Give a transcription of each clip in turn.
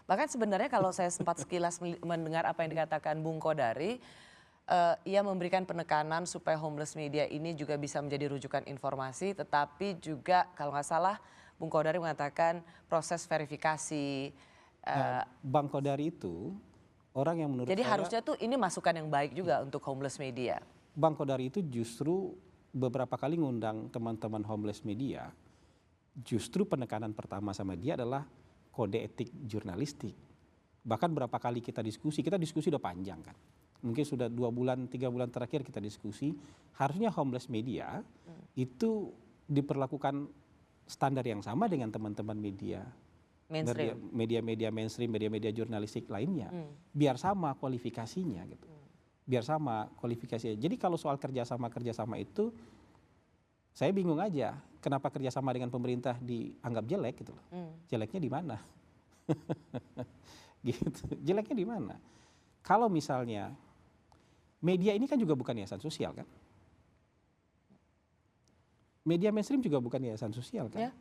Bahkan sebenarnya kalau saya sempat sekilas mendengar apa yang dikatakan Bung Kodari, ia memberikan penekanan supaya homeless media ini juga bisa menjadi rujukan informasi, tetapi juga kalau nggak salah Bung Kodari mengatakan proses verifikasi. Bang Kodari itu orang yang menurut Jadi saya, harusnya tuh ini masukan yang baik juga untuk homeless media. Bang Kodari itu justru beberapa kali ngundang teman-teman homeless media, justru penekanan pertama sama dia adalah kode etik jurnalistik. Bahkan berapa kali kita diskusi udah panjang kan. Mungkin sudah 2 bulan, 3 bulan terakhir kita diskusi, harusnya homeless media itu diperlakukan standar yang sama dengan teman-teman media. Mainstream. Media-media mainstream, media-media jurnalistik lainnya. Biar sama kualifikasinya gitu. Biar sama kualifikasinya. Jadi kalau soal kerjasama itu, saya bingung aja kenapa kerjasama dengan pemerintah dianggap jelek gitu loh. Jeleknya di mana? Gitu. Jeleknya di mana? Kalau misalnya media ini kan juga bukan yayasan sosial kan? Media mainstream juga bukan yayasan sosial kan? Ya.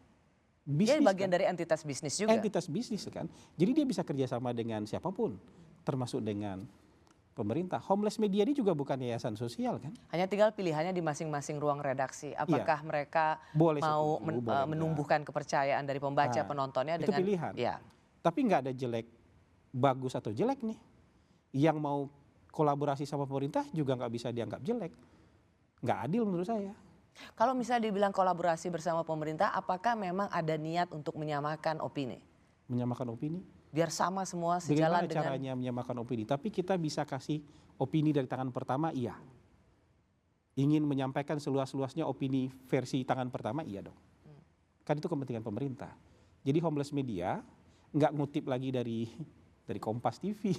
Bisnis, Dia bagian kan? dari entitas bisnis juga. Entitas bisnis kan. Jadi dia bisa kerjasama dengan siapapun, termasuk dengan pemerintah. Homeless media ini juga bukan yayasan sosial kan. Hanya tinggal pilihannya di masing-masing ruang redaksi. Apakah mereka Boleh mau setuju, boleh menumbuhkan kepercayaan dari pembaca, penontonnya itu dengan pilihan. ya. Tapi nggak ada jelek, bagus atau jelek nih. Yang mau kolaborasi sama pemerintah juga nggak bisa dianggap jelek. Nggak adil menurut saya. Kalau misalnya dibilang kolaborasi bersama pemerintah, apakah memang ada niat untuk menyamakan opini? Menyamakan opini. Biar sama semua sejalan Bagaimana dengan... caranya menyamakan opini? Tapi kita bisa kasih opini dari tangan pertama, iya. Ingin menyampaikan seluas-luasnya opini versi tangan pertama, iya dong. Kan itu kepentingan pemerintah. Jadi homeless media nggak ngutip lagi dari Kompas TV,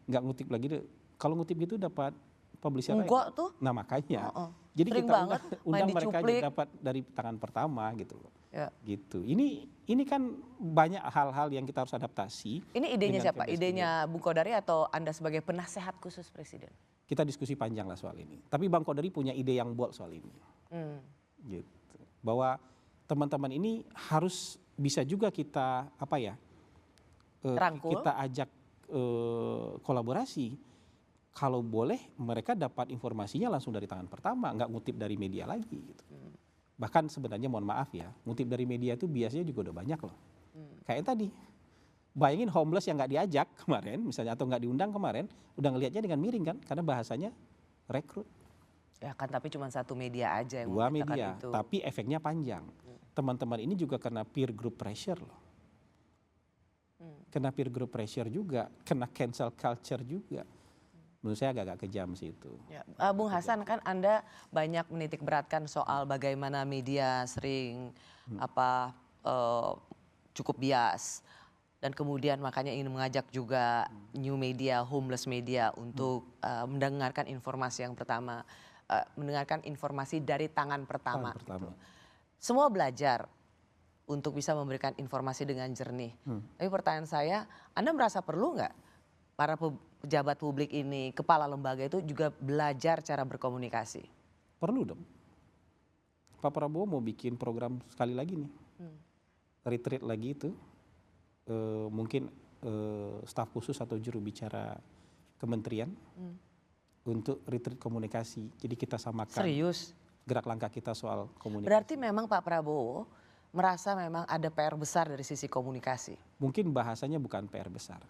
nggak ngutip lagi. Kalau ngutip gitu dapat publisher. Enggak tuh. Nah makanya. Jadi Sering kita banget undang main mereka dicuplik. dapat dari tangan pertama gitu loh. Ya. Gitu. Ini kan banyak hal-hal yang kita harus adaptasi. Ini idenya dengan siapa? Kemdikbud. Idenya Bung Kodari atau Anda sebagai penasehat khusus Presiden? Kita diskusi panjang lah soal ini. Tapi Bang Kodari punya ide yang bold soal ini. Gitu. Bahwa teman-teman ini harus bisa juga kita Rangkul. kita ajak kolaborasi. Kalau boleh mereka dapat informasinya langsung dari tangan pertama, nggak ngutip dari media lagi gitu. Bahkan sebenarnya mohon maaf ya, ngutip dari media itu biasanya juga udah banyak loh. Kayak tadi, bayangin homeless yang nggak diajak kemarin misalnya atau nggak diundang kemarin, udah ngelihatnya dengan miring kan, karena bahasanya rekrut. Ya kan, tapi cuma satu media aja yang 2 menyatakan media, itu. tapi efeknya panjang. Teman-teman ini juga kena peer group pressure loh. Kena peer group pressure juga, kena cancel culture juga. Menurut saya agak-agak kejam sih itu. Ya. Bung Hasan, kan Anda banyak menitik beratkan soal bagaimana media sering cukup bias, dan kemudian makanya ingin mengajak juga new media, homeless media untuk mendengarkan informasi yang pertama, mendengarkan informasi dari tangan pertama. Gitu. Semua belajar untuk bisa memberikan informasi dengan jernih. Tapi pertanyaan saya, Anda merasa perlu nggak para pejabat publik ini, kepala lembaga itu juga belajar cara berkomunikasi? Perlu dong. Pak Prabowo mau bikin program sekali lagi nih. Retreat lagi itu. Mungkin staf khusus atau juru bicara kementerian untuk retreat komunikasi. Jadi kita samakan. Serius? Gerak langkah kita soal komunikasi. Berarti memang Pak Prabowo merasa memang ada PR besar dari sisi komunikasi? Mungkin bahasanya bukan PR besar.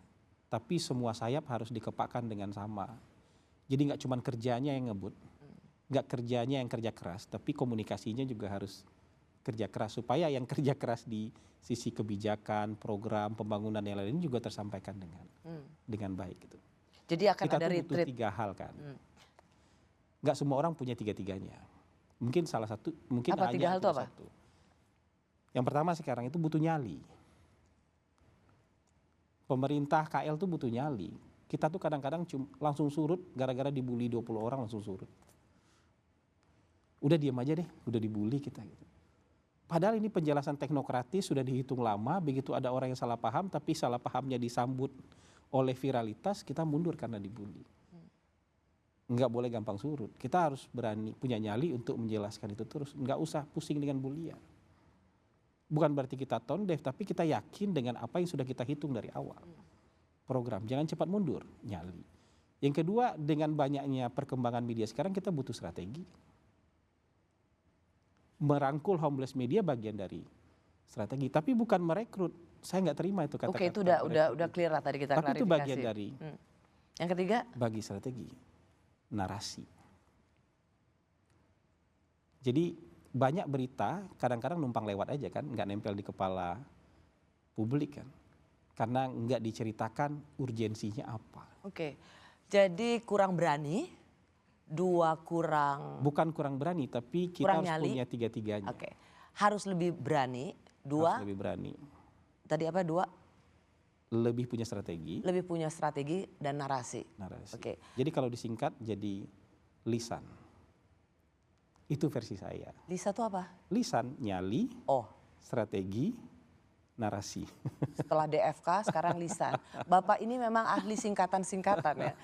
Tapi semua sayap harus dikepakkan dengan sama. Jadi nggak cuma kerjanya yang ngebut, nggak kerjanya yang kerja keras, tapi komunikasinya juga harus kerja keras supaya yang kerja keras di sisi kebijakan, program, pembangunan yang lain juga tersampaikan dengan baik gitu. Jadi akan kita ada tuh butuh retreat. 3 hal kan. Nggak semua orang punya 3-tiganya. Mungkin salah satu, mungkin apa, hanya 3 hal itu apa? satu. Yang pertama sekarang itu butuh nyali. Pemerintah KL tuh butuh nyali. Kita tuh kadang-kadang langsung surut gara-gara dibully 20 orang langsung surut. Udah diam aja deh, udah dibully kita gitu. Padahal ini penjelasan teknokratis sudah dihitung lama, begitu ada orang yang salah paham tapi salah pahamnya disambut oleh viralitas, kita mundur karena dibully. Nggak boleh gampang surut. Kita harus berani punya nyali untuk menjelaskan itu terus. Nggak usah pusing dengan bulian. Bukan berarti kita tone deaf, tapi kita yakin dengan apa yang sudah kita hitung dari awal. Program, jangan cepat mundur, nyali. Yang kedua, dengan banyaknya perkembangan media sekarang kita butuh strategi. Merangkul homeless media bagian dari strategi, tapi bukan merekrut. Saya nggak terima itu kata-kata. Oke, itu udah clear lah tadi kita Tapi klarifikasi. itu bagian dari Yang ketiga? bagi strategi, narasi. Jadi banyak berita kadang-kadang numpang lewat aja kan, nggak nempel di kepala publik kan. Karena nggak diceritakan urgensinya apa. Oke, jadi kurang berani, dua kurang... Bukan kurang berani, tapi kita Kurang harus nyali. punya tiga-tiganya. Oke, harus lebih berani, dua, Harus lebih berani. tadi apa dua? Lebih punya strategi, Lebih punya strategi dan narasi. narasi. Oke. Jadi kalau disingkat jadi lisan. Itu versi saya. Lisa tuh apa? Lisan, nyali, Oh, strategi, narasi. setelah DFK sekarang lisan. Bapak ini memang ahli singkatan-singkatan ya.